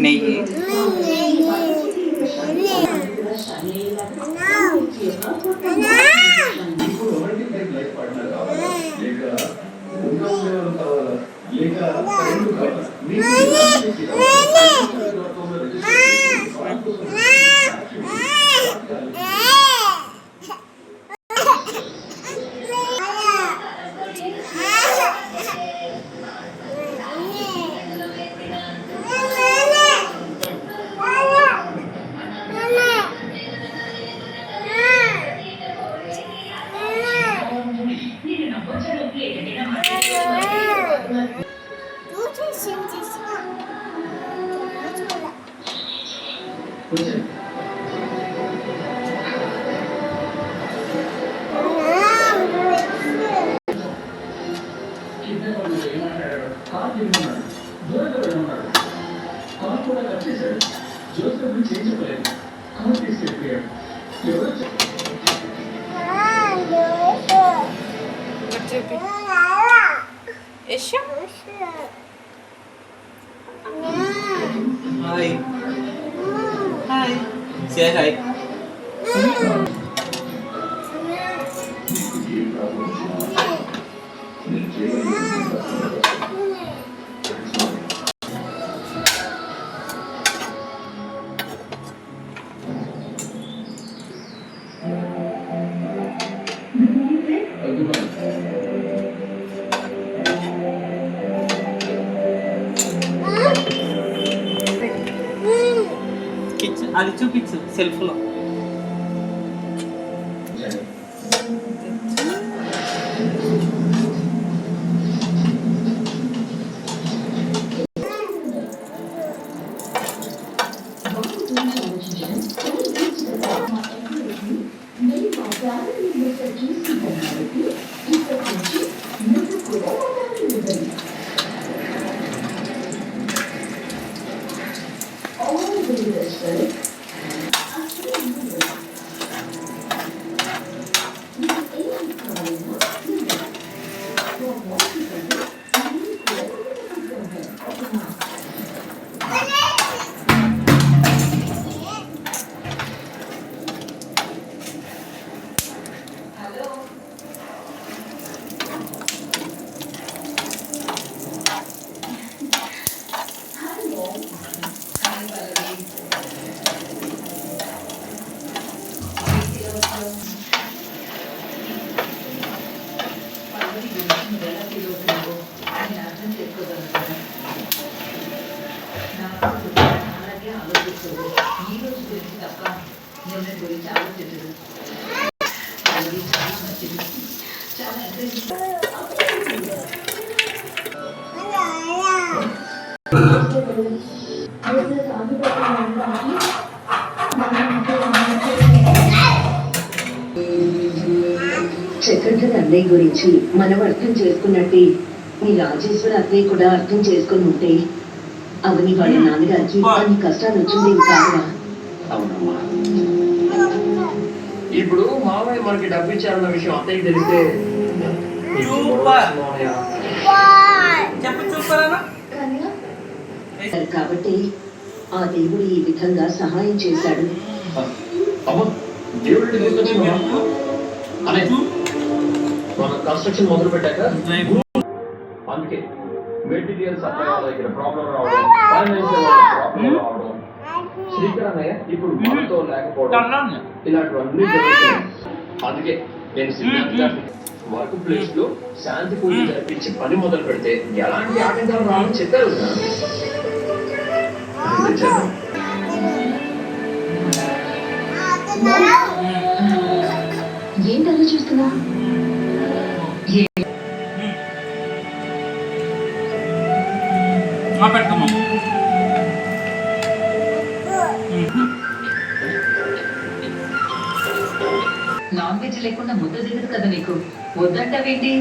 నెయ్యి Hi. Hi. Say hi. అది చూపించు సెల్ఫ్లో. చక్రధర అన్నయ్య గురించి మనం అర్థం చేసుకున్నట్టే మీ రాజేశ్వర అన్నయ్య కూడా అర్థం చేసుకుని ఉంటే అవని వాళ్ళ నాన్నగారికి అన్ని కష్టాలు వచ్చింది కాదా? అవునమ్మా, ఇప్పుడు మామయ్య మనకి డబ్బు ఇచ్చారన్న విషయం అత్తయ్యకి తెలిస్తే కాబట్టి ఆ దేవుడు ఈ విధంగా సహాయం చేశాడు. మనం కన్స్ట్రక్షన్ మొదలు పెట్టాక అందుకే మెటీరియల్ సప్లై దగ్గర ప్రాబ్లం రావడం, ఫైనాన్షియల్ ప్రాబ్లం రావడం, శ్రీకర్ అన్నయ్య ఇప్పుడు మనతో లేకపోవడం, ఇలాంటివన్నీ జరుగుతున్నాయి. అందుకే నేను సిద్ధార్థ్ వర్క్ ప్లేస్ లో శాంతి పూజ జరిపించి పని మొదలు పెడితే ఎలాంటి ఆటంకాలు రావాలని చెప్పారు. ఏంటి అలా చూస్తున్నా? నాన్ వెజ్ లేకుండా ముద్ద దిగదు కదా నీకు, వద్దంటావేంటి?